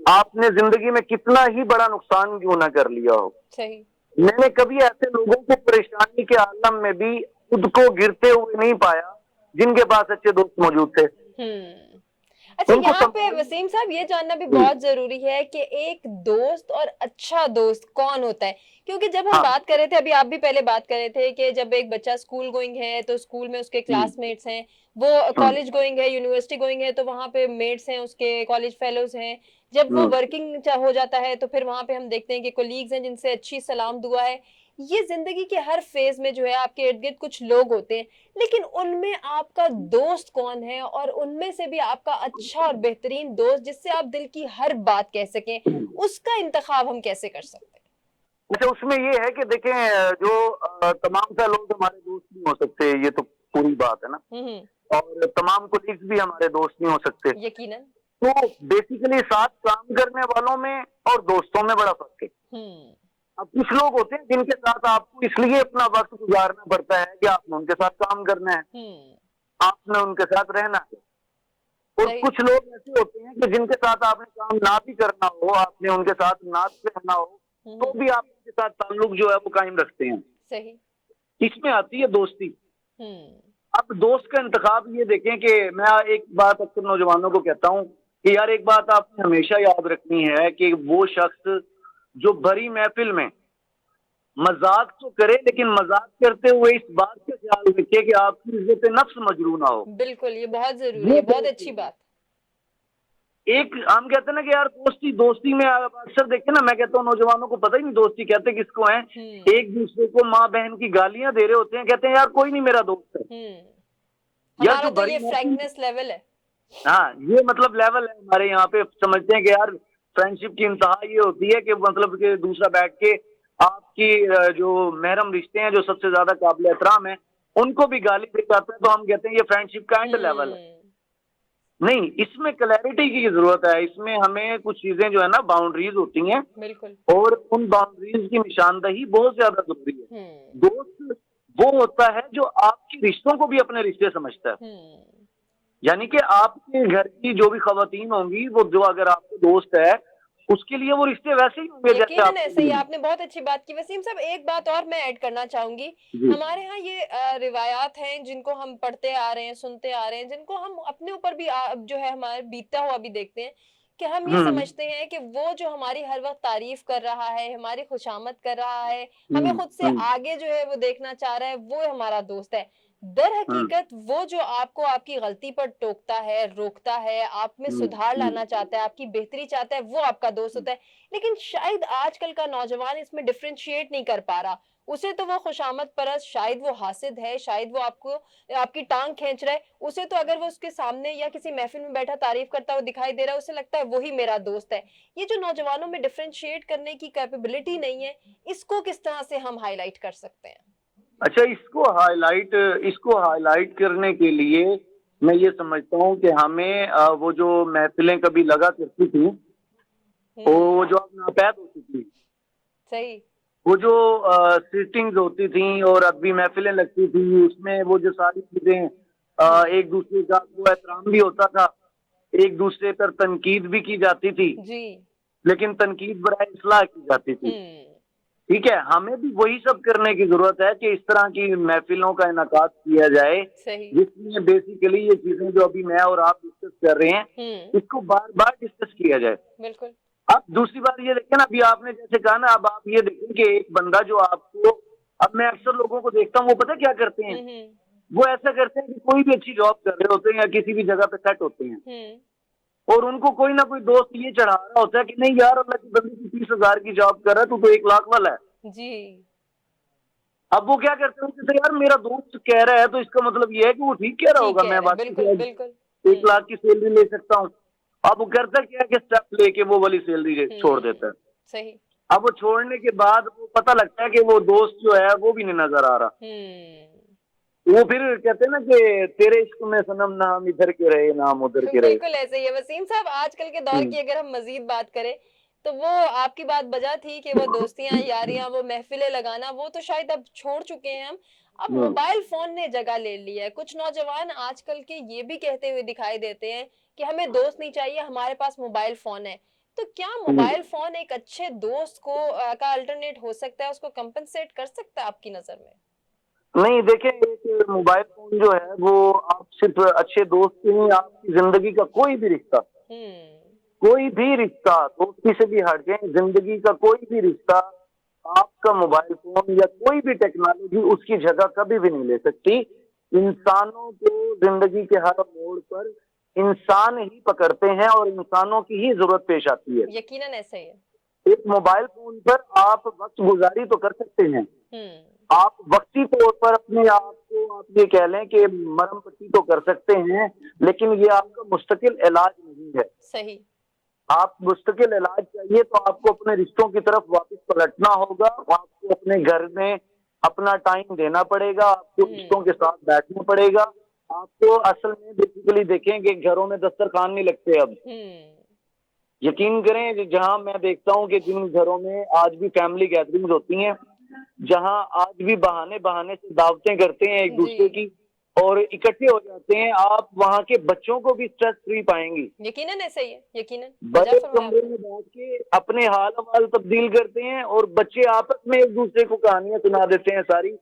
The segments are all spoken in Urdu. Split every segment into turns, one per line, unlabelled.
آپ نے زندگی میں کتنا ہی بڑا نقصان کیوں نہ کر لیا ہو.
صحیح.
میں نے کبھی ایسے لوگوں کو پریشانی کے عالم میں بھی خود کو گرتے ہوئے نہیں پایا جن کے پاس اچھے دوست موجود تھے.
اچھا،
ان کو
یہاں پہ وسیم صاحب یہ جاننا بھی بہت ضروری ہے کہ ایک دوست اور اچھا دوست کون ہوتا ہے، کیونکہ جب ہم بات کر رہے تھے، ابھی آپ بھی پہلے بات کر رہے تھے کہ جب ایک بچہ اسکول گوئنگ ہے تو اسکول میں اس کے کلاس میٹس ہیں، وہ کالج گوئنگ ہے، یونیورسٹی گوئنگ ہے تو وہاں پہ میٹس ہیں، اس کے کالج فیلوز ہیں. جب وہ ورکنگ ہو جاتا ہے تو پھر وہاں پہ ہم دیکھتے ہیں کہ کولیگز ہیں جن سے اچھی سلام دعا ہے. یہ زندگی کے ہر فیز میں جو ہے آپ کے ارد گرد کچھ لوگ ہوتے ہیں، لیکن ان میں آپ کا دوست کون ہے، اور ان میں سے بھی آپ کا اچھا اور بہترین دوست جس سے آپ دل کی ہر بات کہہ سکیں، اس کا انتخاب ہم کیسے کر سکتے ہیں؟
اچھا، اس میں یہ ہے کہ دیکھیں جو تمام سا لوگ ہمارے دوست نہیں ہو سکتے، یہ تو پوری بات ہے نا. اور تمام کولیگز بھی ہمارے دوست نہیں ہو سکتے.
یقیناً.
تو بیسیکلی ساتھ کام کرنے والوں میں اور دوستوں میں بڑا فرق ہے. اب کچھ لوگ ہوتے ہیں جن کے ساتھ آپ کو اس لیے اپنا وقت گزارنا پڑتا ہے کہ آپ نے ان کے ساتھ کام کرنا ہے، آپ نے ان کے ساتھ رہنا ہے. اور کچھ لوگ ایسے ہوتے ہیں کہ جن کے ساتھ آپ نے کام نہ بھی کرنا ہو، آپ نے ان کے ساتھ نہ بھی رہنا ہو، تو بھی آپ ان کے ساتھ تعلق جو ہے وہ قائم رکھتے ہیں.
صحیح.
اس میں آتی ہے دوستی. اب دوست کا انتخاب یہ دیکھیں کہ میں ایک بات اکثر نوجوانوں کو کہتا ہوں کہ یار ایک بات آپ نے ہمیشہ یاد رکھنی ہے کہ وہ شخص جو بھری محفل میں مذاق تو کرے، لیکن مذاق کرتے ہوئے اس بات کا خیال رکھے کہ آپ کی عزت نفس مجروح نہ ہو.
بالکل، یہ بہت ضروری ہے، بہت اچھی بات.
ایک ہم کہتے ہیں نا کہ یار دوستی میں اکثر دیکھیں نا، میں کہتا ہوں نوجوانوں کو پتہ ہی نہیں دوستی کہتے کس کو ہیں. ایک دوسرے کو ماں بہن کی گالیاں دے رہے ہوتے ہیں، کہتے ہیں یار کوئی نہیں میرا دوست ہے.
ہمارا تو یہ فرینکنس لیول ہے.
ہاں، یہ مطلب لیول ہے ہمارے یہاں پہ. سمجھتے ہیں کہ یار فرینڈشپ کی انتہا یہ ہوتی ہے کہ مطلب کہ دوسرا بیٹھ کے آپ کی جو محرم رشتے ہیں، جو سب سے زیادہ قابل احترام ہیں، ان کو بھی گالی دے جاتا ہے، تو ہم کہتے ہیں یہ فرینڈشپ کا اینڈ لیول ہے. نہیں، اس میں کلیئرٹی کی ضرورت ہے. اس میں ہمیں کچھ چیزیں جو ہے نا باؤنڈریز ہوتی ہیں،
بالکل،
اور ان باؤنڈریز کی نشاندہی بہت زیادہ ضروری ہے. دوست وہ ہوتا ہے جو آپ کے رشتوں کو بھی اپنے رشتے سمجھتا ہے. یعنی کہ آپ کے گھر کی جو بھی خواتین ہوں گی، وہ جو اگر آپ کے دوست ہے اس کے لیے وہ رشتے ویسے ہی ہوں گے جیسے
یقیناً ایسے ہی. آپ نے بہت اچھی بات کی. وسیم صاحب ایک بات اور میں ایڈ کرنا چاہوں گی. ہمارے ہاں یہ روایات ہیں جن کو ہم پڑھتے آ رہے ہیں، سنتے آ رہے ہیں، جن کو ہم اپنے اوپر بھی جو ہے ہمارے بیتتا ہوا بھی دیکھتے ہیں، کہ ہم یہ سمجھتے ہیں کہ وہ جو ہماری ہر وقت تعریف کر رہا ہے، ہماری خوشامد کر رہا ہے، ہمیں خود سے آگے جو ہے وہ دیکھنا چاہ رہا ہے، وہ ہمارا دوست ہے. در حقیقت وہ جو آپ کو آپ کی غلطی پر ٹوکتا ہے، روکتا ہے، آپ میں سدھار لانا چاہتا ہے، آپ کی بہتری چاہتا ہے، وہ آپ کا دوست ہوتا ہے. لیکن شاید آج کل کا نوجوان اس میں ڈفرینشیٹ نہیں کر پا رہا. اسے تو وہ خوشامد پرست، شاید وہ حاسد ہے، شاید وہ آپ کی ٹانگ کھینچ رہا ہے. اسے تو اگر وہ اس کے سامنے یا کسی محفل میں بیٹھا تعریف کرتا ہوا دکھائی دے رہا ہے، اسے لگتا ہے وہی میرا دوست ہے. یہ جو نوجوانوں میں ڈفرینشیٹ کرنے کی کیپیبلٹی نہیں ہے، اس کو کس طرح سے ہم ہائی لائٹ کر سکتے ہیں؟
اچھا، اس کو ہائی لائٹ کرنے کے لیے میں یہ سمجھتا ہوں کہ ہمیں وہ جو محفلیں کبھی لگا کرتی تھی، وہ جو ناپید ہوتی تھی،
صحیح،
وہ جو سیٹنگز ہوتی تھیں اور ادبی محفلیں لگتی تھی، اس میں وہ جو ساری چیزیں ایک دوسرے کا وہ احترام بھی ہوتا تھا، ایک دوسرے پر تنقید بھی کی جاتی تھی، لیکن تنقید برائے اصلاح کی جاتی تھی. ٹھیک ہے، ہمیں بھی وہی سب کرنے کی ضرورت ہے کہ اس طرح کی محفلوں کا انعقاد کیا جائے جس میں بیسیکلی یہ چیزیں جو ابھی میں اور آپ ڈسکس کر رہے ہیں اس کو بار بار ڈسکس کیا جائے.
بالکل.
اب دوسری بات یہ دیکھیں نا، ابھی آپ نے جیسے کہا نا، اب آپ یہ دیکھیں کہ ایک بندہ جو آپ کو، اب میں اکثر لوگوں کو دیکھتا ہوں وہ پتہ کیا کرتے ہیں، وہ ایسا کرتے ہیں کہ کوئی بھی اچھی جاب کر رہے ہوتے ہیں یا کسی بھی جگہ پہ سیٹ ہوتے ہیں، اور ان کو کوئی نہ کوئی دوست یہ چڑھا رہا ہوتا ہے کہ نہیں یار، اللہ کی بندی کی 30,000 کی جاب کر رہا ہے، تو 1,00,000 والا ہے.
جی.
اب وہ کیا کرتے ہیں کہ یار میرا دوست کہہ رہا ہے تو اس کا مطلب یہ ہے کہ وہ ٹھیک کہہ رہا ہوگا، میں باقی 1,00,000 کی سیلری لے سکتا ہوں. اب وہ کرتا کیا ہے کہ اسٹیپ لے کے وہ والی سیلری چھوڑ دیتا ہے.
صحیح.
اب وہ چھوڑنے کے بعد وہ پتہ لگتا ہے کہ وہ دوست جو ہے وہ بھی نہیں نظر آ رہا. وہ پھر کہتے ہیں نا کہ تیرے عشق میں صنم نام ادھر کے رہے نام ادھر کے رہے.
بالکل ایسے ہی ہے. وسیم صاحب آج کل کے دور کی اگر ہم مزید بات کریں تو وہ آپ کی بات بجا تھی کہ وہ دوستیاں، یاریاں، وہ محفلیں لگانا، وہ تو شاید اب چھوڑ چکے ہیں ہم. اب موبائل فون نے جگہ لے لی ہے. کچھ نوجوان آج کل کے یہ بھی کہتے ہوئے دکھائی دیتے ہیں کہ ہمیں دوست نہیں چاہیے، ہمارے پاس موبائل فون ہے. تو کیا موبائل فون ایک اچھے دوست کو کا الٹرنیٹ ہو سکتا ہے, اس کو کمپنسیٹ کر سکتا ہے آپ کی نظر میں؟
نہیں دیکھیں, ایک موبائل فون جو ہے وہ آپ صرف اچھے دوست کی نہیں, آپ کی زندگی کا کوئی بھی رشتہ, دوستی سے بھی ہٹ جائیں, زندگی کا کوئی بھی رشتہ آپ کا موبائل فون یا کوئی بھی ٹیکنالوجی اس کی جگہ کبھی بھی نہیں لے سکتی. انسانوں کو زندگی کے ہر موڑ پر انسان ہی پکڑتے ہیں اور انسانوں کی ہی ضرورت پیش آتی ہے.
یقیناً ایسا ہی ہے.
ایک موبائل فون پر آپ وقت گزاری تو کر سکتے ہیں, آپ وقتی طور پر اپنے آپ کو آپ یہ کہہ لیں کہ مرم پٹی تو کر سکتے ہیں, لیکن یہ آپ کا مستقل علاج نہیں ہے.
صحیح.
آپ مستقل علاج چاہیے تو آپ کو اپنے رشتوں کی طرف واپس پلٹنا ہوگا, آپ کو اپنے گھر میں اپنا ٹائم دینا پڑے گا, آپ کو رشتوں کے ساتھ بیٹھنا پڑے گا. آپ کو اصل میں بیسیکلی دیکھیں کہ گھروں میں دسترخوان نہیں لگتے اب. یقین کریں, جہاں میں دیکھتا ہوں کہ جن گھروں میں آج بھی فیملی گیدرنگ ہوتی ہیں, جہاں آج بھی بہانے سے دعوتیں کرتے ہیں ایک دوسرے کی اور اکٹھے ہو جاتے ہیں, آپ وہاں کے بچوں کو بھی اسٹریس فری پائیں گی.
یقیناً ایسا ہی ہے. یقیناً
بڑے کمرے میں بیٹھ کے اپنے حال حوال تبدیل کرتے ہیں اور بچے آپس میں ایک دوسرے کو کہانیاں سنا دیتے ہیں ساری,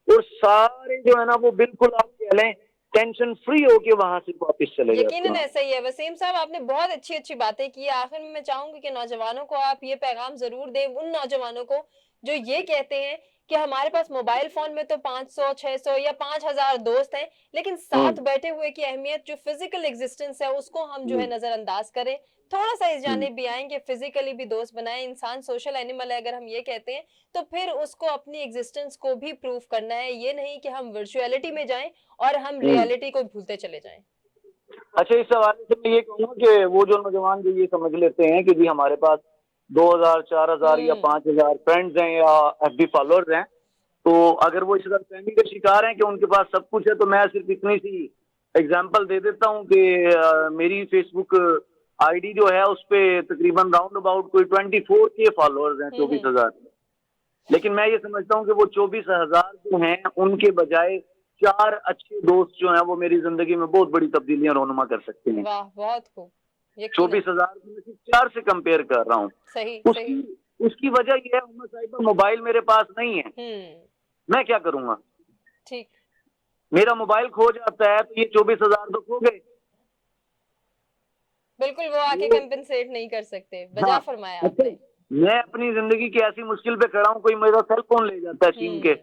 اور سارے جو ہے نا وہ بالکل آپ کہہ لیں ٹینشن فری ہو کے وہاں سے واپس چلے جاتے ہیں.
یقیناً ایسا ہی ہے. وسیم صاحب, آپ نے بہت اچھی اچھی باتیں کی. آخر میں چاہوں گی کہ نوجوانوں کو آپ یہ پیغام ضرور دیں, ان نوجوانوں کو جو یہ کہتے ہیں کہ ہمارے پاس موبائل فون میں تو 500 600 یا 5000 دوست ہیں, لیکن ساتھ بیٹھے ہوئے کی اہمیت جو فزیکل ایگزسٹنس ہے اس کو ہم جو ہے نظر انداز کریں. تھوڑا سا اس جانب بھی آئیں کہ فزیکلی بھی دوست بنائیں. انسان سوشل اینیمل ہے اگر ہم یہ کہتے ہیں, تو پھر اس کو اپنی ایگزسٹنس کو بھی پروف کرنا ہے. یہ نہیں کہ ہم ورچویلٹی میں جائیں اور ہم ریالٹی کو بھولتے چلے جائیں.
اچھا, اس حوالے سے میں یہ کہوں گا کہ وہ جو نوجوان جو یہ سمجھ لیتے ہیں کہ جی ہمارے پاس 2000 4000 یا 5000 فرینڈز ہیں یا ایف بی فالوورز ہیں, تو اگر وہ اس غلط فہمی کا شکار ہیں کہ ان کے پاس سب کچھ ہے, تو میں صرف اتنی سی ایگزامپل دے دیتا ہوں کہ میری فیس بک آئی ڈی جو ہے اس پہ تقریباً راؤنڈ اباؤٹ کوئی 24K فالوورز ہیں, 24,000. لیکن میں یہ سمجھتا ہوں کہ وہ 24,000 جو ہیں ان کے بجائے 4 اچھے دوست جو ہیں وہ میری زندگی میں بہت بڑی تبدیلیاں رونما کر سکتے ہیں.
واہ, بہت خوب.
24,000 میں صرف 4 سے کمپیئر کر رہا ہوں.
صحیح.
اس کی وجہ یہ ہے عمر صاحبہ, موبائل میرے پاس نہیں ہے, میں کیا کروں گا؟
ٹھیک,
میرا موبائل کھو جاتا ہے تو یہ 24,000 تو کھو گئے.
بالکل وہ آ کے کمپنسیٹ نہیں کر سکتے. بجا فرمایا آپ نے.
میں اپنی زندگی کی ایسی مشکل پہ کھڑا ہوں, کوئی میرا سیل فون لے جاتا ہے چھین کے,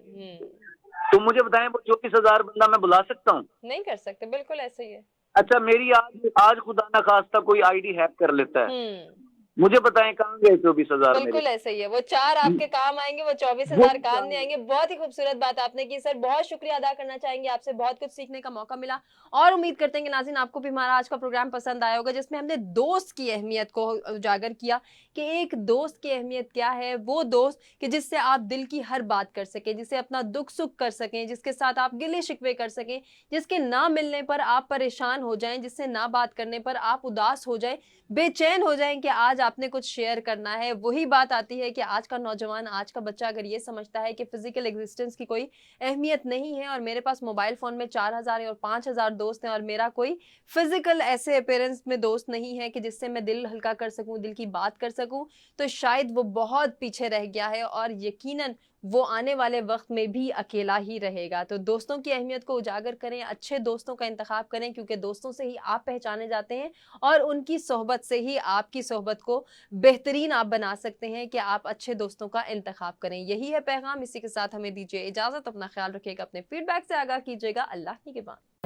تو مجھے بتائیں وہ 24,000 بندہ میں بلا سکتا ہوں؟
نہیں کر سکتے. بالکل ایسے ہی ہے.
اچھا, میری آج خدا نہ خواستہ کوئی آئی ڈی ہیک کر لیتا ہے, مجھے بتائیں کہاں گئے 24,000 میرے؟
بالکل ایسا ہی ہے. وہ 4 آپ کے کام آئیں گے, وہ 24,000 کام نہیں آئیں گے. بہت ہی خوبصورت بات آپ نے کی سر. بہت شکریہ ادا کرنا چاہیں گے آپ سے, بہت کچھ سیکھنے کا موقع ملا, اور امید کرتے ہیں کہ ناظرین آپ کو بھی ہمارا آج کا پروگرام پسند آیا ہوگا, جس میں ہم نے دوست کی اہمیت کو اجاگر کیا کہ ایک دوست کی اہمیت کیا ہے. وہ دوست کہ جس سے آپ دل کی ہر بات کر سکیں, جسے اپنا دکھ سکھ کر سکیں, جس کے ساتھ آپ گلے شکوے کر سکیں, جس کے نہ ملنے پر آپ پریشان ہو جائیں, جس سے نہ بات کرنے پر آپ اداس ہو جائیں, بے چین ہو جائیں کہ آج آپ نے کچھ شیئر کرنا ہے. وہی بات آتی ہے کہ آج کا نوجوان, آج کا بچہ اگر یہ سمجھتا ہے کہ فزیکل ایگزسٹنس کی کوئی اہمیت نہیں ہے, اور میرے پاس موبائل فون میں 4000 اور 5000 دوست ہیں, اور میرا کوئی فزیکل ایسے اپیرنس میں دوست نہیں ہے کہ جس سے میں دل ہلکا کر سکوں, دل کی بات کر سکوں, تو شاید وہ بہت پیچھے رہ گیا ہے, اور یقیناً وہ آنے والے وقت میں بھی اکیلا ہی رہے گا. تو دوستوں کی اہمیت کو اجاگر کریں, اچھے دوستوں کا انتخاب کریں, کیونکہ دوستوں سے ہی آپ پہچانے جاتے ہیں, اور ان کی صحبت سے ہی آپ کی صحبت کو بہترین آپ بنا سکتے ہیں کہ آپ اچھے دوستوں کا انتخاب کریں. یہی ہے پیغام. اسی کے ساتھ ہمیں دیجیے اجازت. اپنا خیال رکھیے گا, اپنے فیڈ بیک سے آگاہ کیجیے گا. اللہ کی نگہبان.